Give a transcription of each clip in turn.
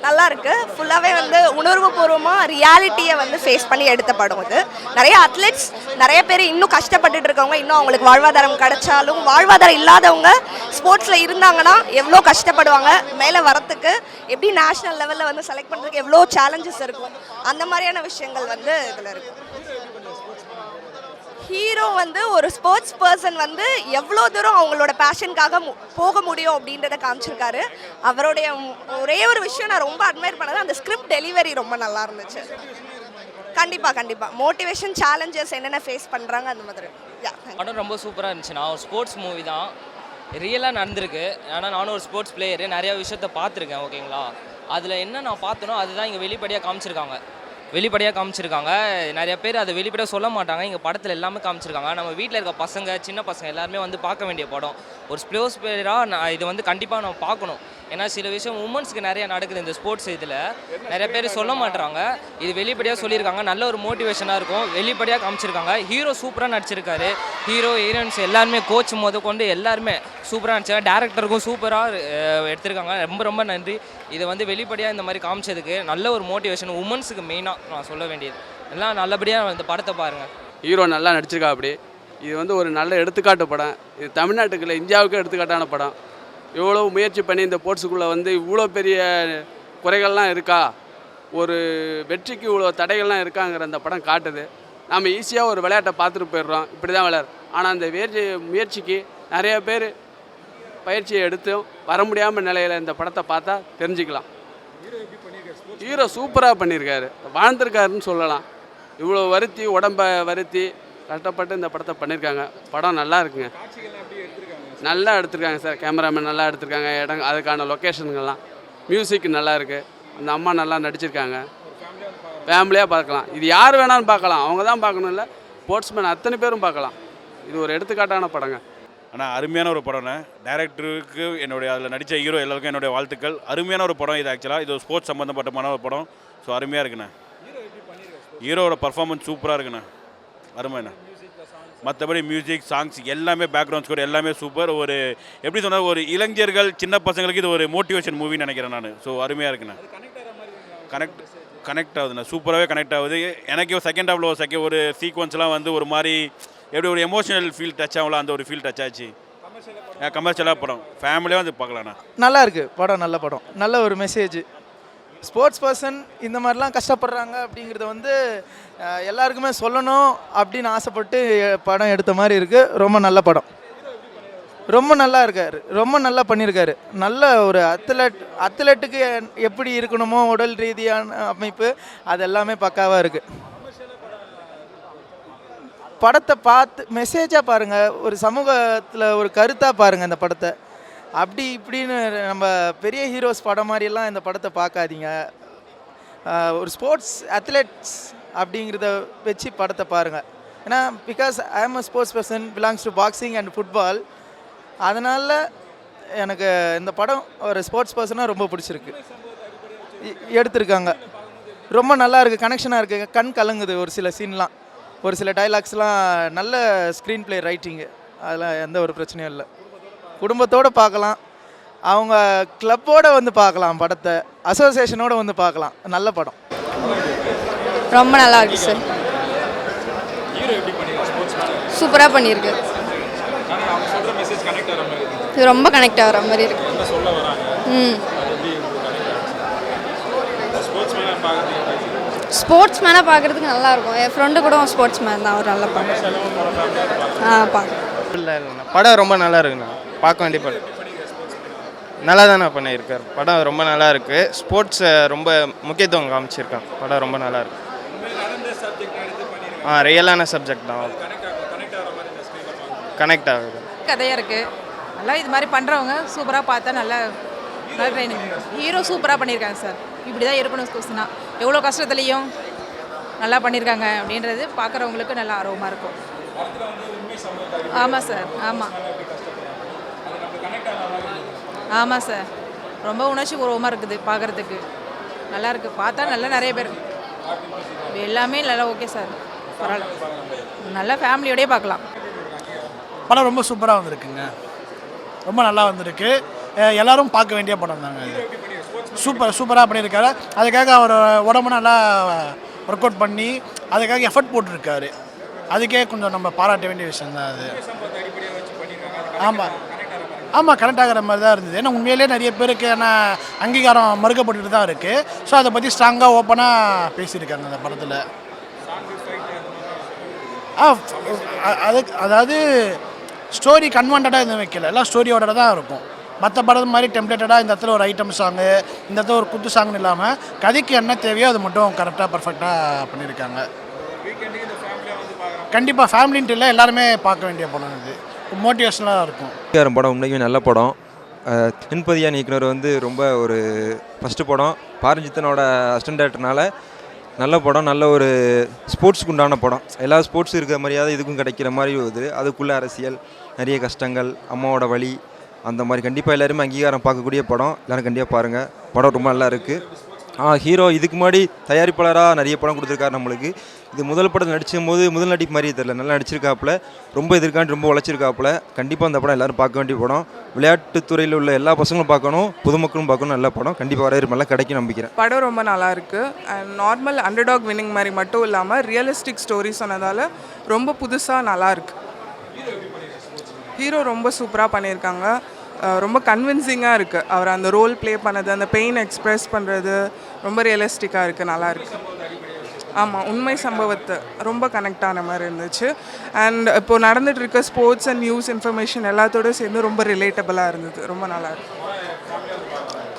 நல்லா இருக்கு. ஃபுல்லாகவே வந்து உணர்வுபூர்வமாக ரியாலிட்டியை வந்து ஃபேஸ் பண்ணி எடுத்த படம் இது. நிறைய அத்லெட்ஸ், நிறைய பேர் இன்னும் கஷ்டப்பட்டுட்டு இருக்கவங்க, இன்னும் அவங்களுக்கு வாழ்வாதாரம் கிடைச்சாலும் வாழ்வாதாரம் இல்லாதவங்க ஸ்போர்ட்ஸில் இருந்தாங்கன்னா எவ்வளோ கஷ்டப்படுவாங்க, மேலே வரத்துக்கு எப்படி நேஷ்னல் லெவலில் வந்து செலக்ட் பண்ணுறதுக்கு எவ்வளோ சேலஞ்சஸ் இருக்கும், அந்த மாதிரியான விஷயங்கள் வந்து இதில் இருக்கும். ஹீரோ வந்து ஒரு ஸ்போர்ட்ஸ் பர்சன் வந்து எவ்வளோ தூரம் அவங்களோட பேஷனுக்காக போக முடியும் அப்படின்றத காமிச்சிருக்காரு. அவருடைய ஒரே ஒரு விஷயம் நான் ரொம்ப அட்மையர் பண்ணது, அந்த ஸ்கிரிப்ட் டெலிவரி ரொம்ப நல்லா இருந்துச்சு. கண்டிப்பாக மோட்டிவேஷன் சேலஞ்சஸ் என்னென்ன ஃபேஸ் பண்ணுறாங்க அந்த மாதிரி. படம் ரொம்ப சூப்பராக இருந்துச்சு. நான் ஒரு ஸ்போர்ட்ஸ் மூவி தான், ரியலாக நடந்திருக்கு. ஆனால் நானும் ஒரு ஸ்போர்ட்ஸ் பிளேயரு, நிறையா விஷயத்த பார்த்துருக்கேன். ஓகேங்களா, அதில் என்ன நான் பார்த்தனோ அதுதான் இங்கே வெளிப்படையாக காமிச்சிருக்காங்க. நிறைய பேர் அதை வெளிப்படையாக சொல்ல மாட்டாங்க. இங்கே படத்தில் எல்லாமே காமிச்சிருக்காங்க. நம்ம வீட்டில் இருக்க பசங்க, சின்ன பசங்க எல்லாருமே வந்து பார்க்க வேண்டிய படம். ஒரு ஸ்போர்ட்ஸ் பிளேயராக நான் இது வந்து கண்டிப்பாக நம்ம பார்க்கணும். ஏன்னா சில விஷயம் உமன்ஸ்க்கு நிறையா நடக்குது இந்த ஸ்போர்ட்ஸ். இதில் நிறைய பேர் சொல்ல மாட்டுறாங்க, இது வெளிப்படையாக சொல்லியிருக்காங்க. நல்ல ஒரு மோட்டிவேஷனாக இருக்கும், வெளிப்படையாக காமிச்சிருக்காங்க. ஹீரோ சூப்பராக நடிச்சிருக்காரு. ஹீரோயின்ஸ் எல்லாருமே, கோச் கொண்டு எல்லாருமே சூப்பராக நடிச்சாங்க. டேரக்டருக்கும் சூப்பராக எடுத்திருக்காங்க. ரொம்ப ரொம்ப நன்றி. இதை வந்து வெளிப்படையாக இந்த மாதிரி காமிச்சதுக்கு நல்ல ஒரு மோட்டிவேஷன் உமன்ஸுக்கு மெயினாக நான் சொல்ல வேண்டியது. எல்லாம் நல்லபடியாக இந்த படத்தை பாருங்கள். ஹீரோ நல்லா நடிச்சிருக்கா. அப்படி இது வந்து ஒரு நல்ல எடுத்துக்காட்டு படம். இது தமிழ்நாட்டுக்கு இல்லை, இந்தியாவுக்கு எடுத்துக்காட்டான படம். இவ்வளோ முயற்சி பண்ணி இந்த ஸ்போர்ட்ஸுக்குள்ளே வந்து இவ்வளோ பெரிய குறைகள்லாம் இருக்கா, ஒரு வெற்றிக்கு இவ்வளோ தடைகள்லாம் இருக்காங்கிற அந்த படம் காட்டுது. நம்ம ஈஸியாக ஒரு விளையாட்டை பார்த்துட்டு போயிடுறோம், இப்படி தான் விளையாடு. ஆனால் அந்த முயற்சிக்கு நிறைய பேர் பயிற்சியை எடுத்தும் வர முடியாமல் நிலையில் இந்த படத்தை பார்த்தா தெரிஞ்சுக்கலாம். ஹீரோ சூப்பராக பண்ணியிருக்காரு, வாழ்ந்திருக்காருன்னு சொல்லலாம். இவ்வளோ வருத்தி, உடம்பை வருத்தி கஷ்டப்பட்டு இந்த படத்தை பண்ணியிருக்காங்க. படம் நல்லா இருக்குங்க, நல்லா எடுத்திருக்காங்க சார். கேமராமேன் நல்லா எடுத்திருக்காங்க. இடம், அதுக்கான லொக்கேஷனுங்கள்லாம், மியூசிக் நல்லா இருக்குது. அந்த அம்மா நல்லா நடிச்சிருக்காங்க. ஃபேமிலியாக பார்க்கலாம். இது யார் வேணாலும் பார்க்கலாம், அவங்க தான் பார்க்கணும் இல்லை, ஸ்போர்ட்ஸ்மேன் அத்தனை பேரும் பார்க்கலாம். இது ஒரு எடுத்துக்காட்டான படங்க. ஆனால் அருமையான ஒரு படம்ண்ணே. டேரக்டருக்கு என்னுடைய, அதில் நடித்த ஹீரோ எல்லாருக்கும் என்னுடைய வாழ்த்துக்கள். அருமையான ஒரு படம் இது. ஆக்சுவலாக இது ஒரு ஸ்போர்ட்ஸ் சம்மந்தப்பட்டமான ஒரு படம். ஸோ அருமையாக இருக்குண்ணே. ஹீரோவோட பர்ஃபார்மன்ஸ் சூப்பராக இருக்குண்ணே, அருமைண்ணே. மற்றபடி மியூசிக், சாங்ஸ் எல்லாமே, பேக்ரவுண்ட் ஸ்கோர் எல்லாமே சூப்பர். ஒரு எப்படி சொன்னால், ஒரு இளைஞர்கள், சின்ன பசங்களுக்கு இது ஒரு மோட்டிவேஷன் மூவின்னு நினைக்கிறேன் நான். ஸோ அருமையாக இருக்குண்ணே. கனெக்ட் ஆகுதுண்ணே, சூப்பராகவே கனெக்ட் ஆகுது. எனக்கு செகண்ட் ஹாஃபில் ஒரு சீக்வன்ஸ்லாம் வந்து ஒரு மாதிரி எப்படி ஒரு எமோஷனல் ஃபீல் டச் ஆகலாம், அந்த ஒரு ஃபீல் டச் ஆச்சு. கமர்ஷியலாக படம், ஃபேமிலியாக வந்து பார்க்கலாண்ணா. நல்லா இருக்குது படம், நல்ல படம், நல்ல ஒரு மெசேஜ். ஸ்போர்ட்ஸ் பர்சன் இந்த மாதிரிலாம் கஷ்டப்படுறாங்க அப்படிங்கிறத வந்து எல்லாருக்குமே சொல்லணும் அப்படின்னு ஆசைப்பட்டு படம் எடுத்த மாதிரி இருக்குது. ரொம்ப நல்ல படம், ரொம்ப நல்லா இருக்கார், ரொம்ப நல்லா பண்ணியிருக்காரு. நல்ல ஒரு அத்லெட்டுக்கு எப்படி இருக்கணுமோ உடல் ரீதியான அமைப்பு, அது எல்லாமே பக்காவாக இருக்குது. படத்தை பார்த்து மெசேஜாக பாருங்கள், ஒரு சமூகத்தில் ஒரு கருத்தாக பாருங்கள் இந்த படத்தை. அப்படி இப்படின்னு நம்ம பெரிய ஹீரோஸ் படம் மாதிரியெல்லாம் இந்த படத்தை பார்க்காதீங்க. ஒரு ஸ்போர்ட்ஸ் அத்லெட்ஸ் அப்படிங்கிறத வச்சு படத்தை பாருங்கள். ஏன்னா பிகாஸ் ஐ ஆம் அ sports person, belongs to boxing and football. அதனால் எனக்கு இந்த படம் ஒரு ஸ்போர்ட்ஸ் பர்சனாக ரொம்ப பிடிச்சிருக்கு. எடுத்திருக்காங்க, ரொம்ப நல்லா இருக்குது, கனெக்ஷனாக இருக்குது, கண் கலங்குது ஒரு சில சீன்லாம், ஒரு சில டைலாக்ஸ்லாம். நல்ல ஸ்க்ரீன் ப்ளே ரைட்டிங்கு, அதெல்லாம் எந்த ஒரு பிரச்சனையும் இல்லை. குடும்பத்தோடு பார்க்கலாம், அவங்க கிளப்போடு வந்து பார்க்கலாம், படத்தை அசோசியேஷனோடு வந்து பார்க்கலாம். நல்ல படம், ரொம்ப நல்லா இருக்கு சார். சூப்பராக பண்ணியிருக்கு. இது ரொம்ப கனெக்ட் ஆகிற மாதிரி இருக்கு. ஸ்போர்ட்ஸ் மேனாக பார்க்குறதுக்கு நல்லாயிருக்கும். என் ஃப்ரெண்டு கூட ஸ்போர்ட்ஸ் மேன் தான், அவர் நல்லா பார்க்க. இல்லை படம் ரொம்ப நல்லா இருக்குண்ணா, பார்க்க வேண்டிய படம். நல்லா தானே பண்ணியிருக்கார். படம் ரொம்ப நல்லா இருக்குது. ஸ்போர்ட்ஸை ரொம்ப முக்கியத்துவம் காமிச்சிருக்கான். படம் ரொம்ப நல்லா இருக்கு. ரியலான சப்ஜெக்ட் தான், கனெக்ட் ஆகுது. கதையாக இருக்குது, நல்லா இது மாதிரி பண்ணுறவங்க சூப்பராக பார்த்தா நல்லா ட்ரைனிங். ஹீரோ சூப்பராக பண்ணியிருக்காங்க சார். இப்படி தான் இருக்கணும் ஸ்கூல்ஸ்னா, எவ்வளோ கஷ்டத்துலேயும் நல்லா பண்ணியிருக்காங்க அப்படின்றது பார்க்குறவங்களுக்கு நல்லா ஆர்வமாக இருக்கும். ஆமாம் சார், ஆமாம் சார், ரொம்ப உணர்ச்சி பூர்வமாக இருக்குது பார்க்குறதுக்கு. நல்லா இருக்குது, பார்த்தா நல்லா நிறைய பேர் எல்லாமே நல்லா. ஓகே சார், பரவாயில்ல, நல்லா ஃபேமிலியோடய பார்க்கலாம். படம் ரொம்ப சூப்பராக வந்திருக்குங்க, ரொம்ப நல்லா வந்திருக்கு. எல்லோரும் பார்க்க வேண்டிய படம் தாங்க. சூப்பராக பண்ணியிருக்காரு. அதுக்காக அவர் உடம்பு நல்லா ஒர்க் அவுட் பண்ணி அதுக்காக எஃபர்ட் போட்டிருக்காரு. அதுக்கே கொஞ்சம் நம்ம பாராட்ட வேண்டிய விஷயம் தான் அது. ஆமாம் கரெக்ட் ஆகிற மாதிரி தான் இருந்தது. ஏன்னா உண்மையிலே நிறைய பேருக்கு அங்கீகாரம் மறுக்கப்பட்டு தான் இருக்குது. ஸோ அதை பற்றி ஸ்ட்ராங்காக ஓப்பனாக பேசியிருக்காங்க அந்த படத்தில். அதாவது ஸ்டோரி கன்வென்டடாக எதுவும் வைக்கல, எல்லாம் ஸ்டோரியோட தான் இருக்கும். மற்ற படம் மாதிரி டெம்ப்ளேட்டடாக இந்த இடத்துல ஒரு ஐட்டம் சாங்கு, இந்த இடத்துல ஒரு குத்து சாங்னு இல்லாமல் கதைக்கு என்ன தேவையோ அது மட்டும் கரெக்டாக பர்ஃபெக்டாக பண்ணியிருக்காங்க. கண்டிப்பாக ஃபேமிலின்ட்டு இல்லை, எல்லாருமே பார்க்க வேண்டிய படம் இது. மோட்டிவேஷனலாக இருக்கும். படம் உண்மைக்குமே நல்ல படம். தென்பதியான் இயக்குனர் வந்து ரொம்ப ஒரு ஃபஸ்ட்டு படம் பாரஞ்சித்தனோட அசிஸ்டன்ட் டைரக்டர்னால நல்ல படம், நல்ல ஒரு ஸ்போர்ட்ஸுக்கு உண்டான படம். எல்லா ஸ்போர்ட்ஸும் இருக்கிற மாதிரியாவது இதுக்கும் கிடைக்கிற மாதிரி இது. அதுக்குள்ளே அரசியல், நிறைய கஷ்டங்கள், அம்மாவோட வழி, அந்த மாதிரி கண்டிப்பாக எல்லாருமே அங்கீகாரம் பார்க்கக்கூடிய படம். எல்லோரும் கண்டிப்பாக பாருங்கள், படம் ரொம்ப நல்லா இருக்குது. ஹீரோ இதுக்கு முன்னாடி தயாரிப்பாளராக நிறைய படம் கொடுத்துருக்காரு நம்மளுக்கு. இது முதல் படத்தில் நடிச்சும் போது முதல் நடிப்பு மாதிரியே தெரியல, நல்லா நடிச்சிருக்காப்புல, ரொம்ப எதிர்காண்டி ரொம்ப உழைச்சிருக்காப்புல. கண்டிப்பாக அந்த படம் எல்லோரும் பார்க்க வேண்டிய படம். விளையாட்டுத்துறையில் உள்ள எல்லா பசங்களும் பார்க்கணும், பொதுமக்களும் பார்க்கணும். நல்ல படம், கண்டிப்பாக வரவேற்பெல்லாம் கிடைக்கும் நம்பிக்கிறேன். படம் ரொம்ப நல்லா இருக்குது. அண்ட் நார்மல் அண்டர்டாக் வின்னிங் மாதிரி மட்டும் இல்லாமல் ரியலிஸ்டிக் ஸ்டோரி சொன்னதால் ரொம்ப புதுசாக நல்லாயிருக்கு. ஹீரோ ரொம்ப சூப்பராக பண்ணியிருக்காங்க. ரொம்ப கன்வின்சிங்காக இருக்குது. அவர் அந்த ரோல் ப்ளே பண்ணது, அந்த பெயின் எக்ஸ்ப்ரெஸ் பண்ணுறது ரொம்ப ரியலிஸ்டிக்காக இருக்குது, நல்லாயிருக்கு. ஆமாம், உண்மை சம்பவத்தை ரொம்ப கனெக்ட் ஆன மாதிரி இருந்துச்சு. அண்ட் இப்போது நடந்துகிட்டு இருக்க ஸ்போர்ட்ஸ் அண்ட் நியூஸ் இன்ஃபர்மேஷன் எல்லாத்தோடு சேர்ந்து ரொம்ப ரிலேட்டபிளாக இருந்தது. ரொம்ப நல்லாயிருக்கு.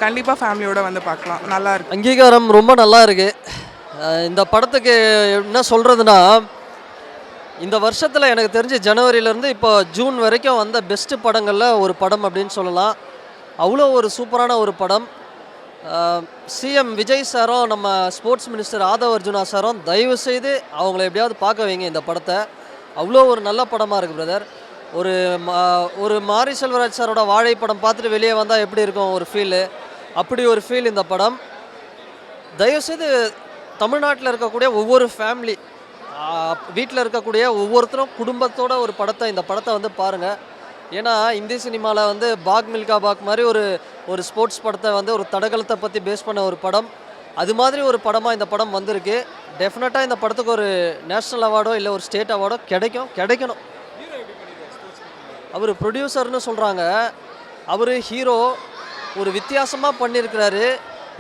கண்டிப்பாக ஃபேமிலியோடு வந்து பார்க்கலாம், நல்லாயிருக்கு. அங்கீகாரம் ரொம்ப நல்லா இருக்குது. இந்த படத்துக்கு என்ன சொல்கிறதுனா, இந்த வருஷத்தில் எனக்கு தெரிஞ்ச ஜனவரியிலேருந்து இப்போ ஜூன் வரைக்கும் வந்த பெஸ்ட்டு படங்களில் ஒரு படம் அப்படின்னு சொல்லலாம். அவ்வளோ ஒரு சூப்பரான ஒரு படம். சிஎம் விஜய் சாரும் நம்ம ஸ்போர்ட்ஸ் மினிஸ்டர் ஆதவ் அர்ஜுனா சாரும் தயவுசெய்து அவங்கள எப்படியாவது பார்க்க வைங்க இந்த படத்தை. அவ்வளோ ஒரு நல்ல படமாக இருக்குது பிரதர். ஒரு மாரி செல்வராஜ் சாரோட வாழை படம் பார்த்துட்டு வெளியே வந்தால் எப்படி இருக்கும் ஒரு ஃபீலு, அப்படி ஒரு ஃபீல் இந்த படம். தயவுசெய்து தமிழ்நாட்டில் இருக்கக்கூடிய ஒவ்வொரு ஃபேமிலி, வீட்டில் இருக்கக்கூடிய ஒவ்வொருத்தரும் குடும்பத்தோட இந்த படத்தை வந்து பாருங்கள். ஏன்னா இந்திய சினிமாவில் வந்து பாக் மில்கா பாக் மாதிரி ஒரு ஸ்போர்ட்ஸ் படத்தை வந்து ஒரு தடகளத்தை பற்றி பேஸ் பண்ண ஒரு படம், அது மாதிரி ஒரு படமாக இந்த படம் வந்திருக்கு. டெஃபினட்டாக இந்த படத்துக்கு ஒரு நேஷ்னல் அவார்டோ இல்லை ஒரு ஸ்டேட் அவார்டோ கிடைக்கணும். அவர் ப்ரொடியூசர்னு சொல்கிறாங்க, அவர் ஹீரோ ஒரு வித்தியாசமாக பண்ணியிருக்கிறாரு.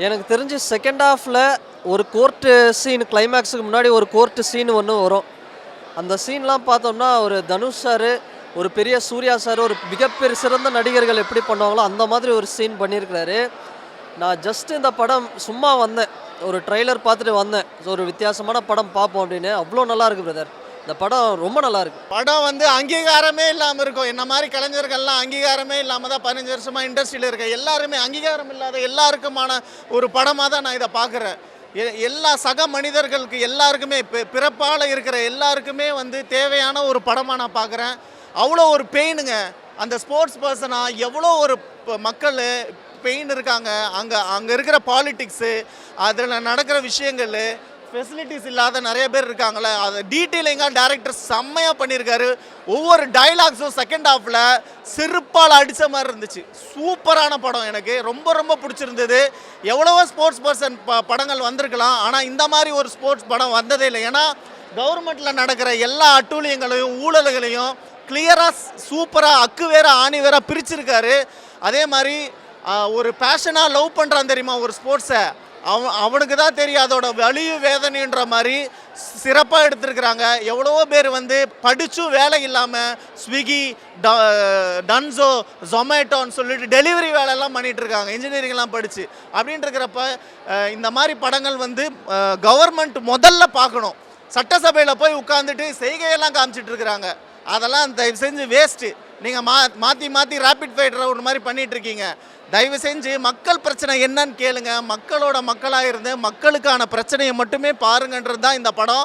எனக்கு தெரிஞ்சு செகண்ட் ஹாஃபில் ஒரு கோர்ட்டு சீன், கிளைமேக்ஸுக்கு முன்னாடி ஒரு கோர்ட்டு சீன் ஒன்று வரும். அந்த சீன்லாம் பார்த்தோம்னா ஒரு தனுஷ் சார், ஒரு பெரிய சூர்யா சார், ஒரு மிகப்பெரிய சிறந்த நடிகர்கள் எப்படி பண்ணுவாங்களோ அந்த மாதிரி ஒரு சீன் பண்ணியிருக்கிறாரு. நான் ஜஸ்ட்டு இந்த படம் சும்மா வந்தேன், ஒரு ட்ரெய்லர் பார்த்துட்டு வந்தேன், ஒரு வித்தியாசமான படம் பார்ப்போம் அப்படின்னு. அவ்வளோ நல்லா இருக்குது பிரதர், இந்த படம் ரொம்ப நல்லா இருக்குது. படம் வந்து அங்கீகாரமே இல்லாமல் இருக்கும். என்ன மாதிரி கலைஞர்கள்லாம் அங்கீகாரமே இல்லாமல் தான் 15 வருஷமாக இண்டஸ்ட்ரியில் இருக்க எல்லாருமே, அங்கீகாரம் இல்லாத எல்லாருக்குமான ஒரு படமாக தான் நான் இதை பார்க்குறேன். எல்லா சக மனிதர்களுக்கு எல்லாருக்குமே, பிறப்பால் இருக்கிற எல்லாருக்குமே வந்து தேவையான ஒரு படமாக நான் பார்க்குறேன். அவ்வளோ ஒரு பெயினுங்க. அந்த ஸ்போர்ட்ஸ் பர்சனாக எவ்வளோ ஒரு மக்கள் பெயின் இருக்காங்க. அங்கே இருக்கிற பாலிட்டிக்ஸு, அதில் நடக்கிற விஷயங்கள், ஃபெசிலிட்டிஸ் இல்லாத நிறைய பேர் இருக்காங்களே, அதை டீட்டெயிலிங்காக டேரக்டர் செம்மையாக பண்ணியிருக்காரு. ஒவ்வொரு டைலாக்ஸும் செகண்ட் ஹாஃபில் சிறுப்பால் அடித்த மாதிரி இருந்துச்சு. சூப்பரான படம், எனக்கு ரொம்ப ரொம்ப பிடிச்சிருந்தது. எவ்வளவோ ஸ்போர்ட்ஸ் பர்சன் படங்கள் வந்திருக்கலாம், ஆனால் இந்த மாதிரி ஒரு ஸ்போர்ட்ஸ் படம் வந்ததே இல்லை. ஏன்னா கவர்மெண்ட்டில் நடக்கிற எல்லா அட்டூழியங்களையும் ஊழல்களையும் கிளியராக சூப்பராக அக்கு வேற ஆணி வேற பிரிச்சிருக்காரு. அதே மாதிரி ஒரு பேஷனாக லவ் பண்ணுறான் தெரியுமா ஒரு ஸ்போர்ட்ஸை, அவனுக்கு தான் தெரியும் அதோட வலியும் வேதனைன்ற மாதிரி சிறப்பாக எடுத்துருக்குறாங்க. எவ்வளவோ பேர் வந்து படித்தும் வேலை இல்லாமல் ஸ்விக்கி, டன்ஸோ, ஜொமேட்டோன்னு சொல்லிட்டு டெலிவரி வேலையெல்லாம் பண்ணிகிட்டு இருக்காங்க, இன்ஜினியரிங்லாம் படித்து. அப்படின்ட்டு இருக்கிறப்ப இந்த மாதிரி படங்கள் வந்து கவர்மெண்ட் முதல்ல பார்க்கணும். சட்டசபையில் போய் உட்காந்துட்டு செய்கையெல்லாம் காமிச்சிட்டு இருக்கிறாங்க. அதெல்லாம் தயவு செஞ்சு வேஸ்ட்டு. நீங்கள் மாற்றி ரேபிட் ஃபயர் ரவுண்ட் மாதிரி பண்ணிகிட்ருக்கீங்க. தயவு செஞ்சு மக்கள் பிரச்சனை என்னன்னு கேளுங்க. மக்களோட மக்களாக இருந்து மக்களுக்கான பிரச்சனையை மட்டுமே பாருங்கன்றது தான் இந்த படம்.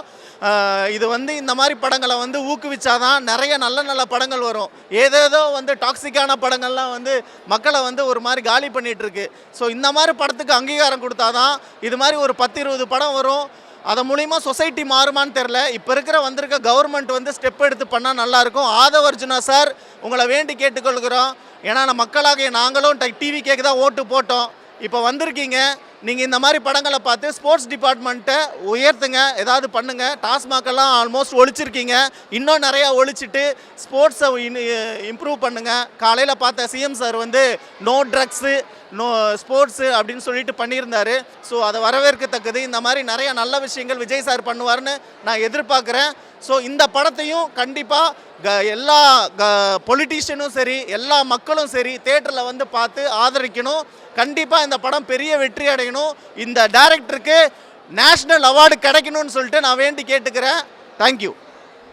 இது வந்து இந்த மாதிரி படங்களை வந்து ஊக்குவிச்சாதான் நிறைய நல்ல நல்ல படங்கள் வரும். ஏதேதோ வந்து டாக்ஸிக்கான படங்கள்லாம் வந்து மக்களை வந்து ஒரு மாதிரி காலி பண்ணிகிட்ருக்கு. ஸோ இந்த மாதிரி படத்துக்கு அங்கீகாரம் கொடுத்தாதான் இது மாதிரி ஒரு 10-20 படம் வரும். அதன் மூலிமா சொசைட்டி மாறுமான்னு தெரில. இப்போ வந்திருக்க கவர்மெண்ட் வந்து ஸ்டெப் எடுத்து பண்ணால் நல்லாயிருக்கும். ஆதவ் அர்ஜுனா சார், உங்களை வேண்டி கேட்டுக்கொள்கிறோம். ஏன்னா மக்களாகிய நாங்களும் டிவி கேக்கு தான் ஓட்டு போட்டோம். இப்போ வந்திருக்கீங்க, நீங்கள் இந்த மாதிரி படங்களை பார்த்து ஸ்போர்ட்ஸ் டிபார்ட்மெண்ட்டை உயர்த்துங்க, ஏதாவது பண்ணுங்கள். டாஸ்மாகெல்லாம் ஆல்மோஸ்ட் ஒழிச்சிருக்கீங்க, இன்னும் நிறையா ஒழிச்சிட்டு ஸ்போர்ட்ஸை இம்ப்ரூவ் பண்ணுங்கள். காலையில் பார்த்த சிஎம் சார் வந்து நோ ட்ரக்ஸு நோ ஸ்போர்ட்ஸு அப்படின்னு சொல்லிட்டு பண்ணியிருந்தாரு. ஸோ அதை வரவேற்கத்தக்கது. இந்த மாதிரி நிறைய நல்ல விஷயங்கள் விஜய் சார் பண்ணுவார்னு நான் எதிர்பார்க்குறேன். ஸோ இந்த படத்தையும் கண்டிப்பாக எல்லா பொலிட்டீஷியனும் சரி, எல்லா மக்களும் சரி தேட்டரில் வந்து பார்த்து ஆதரிக்கணும். கண்டிப்பாக இந்த படம் பெரிய வெற்றி அடையணும். இந்த டைரக்டருக்கு நேஷ்னல் அவார்டு கிடைக்கணும்னு சொல்லிட்டு நான் வேண்டி கேட்டுக்கிறேன். தேங்க்யூ.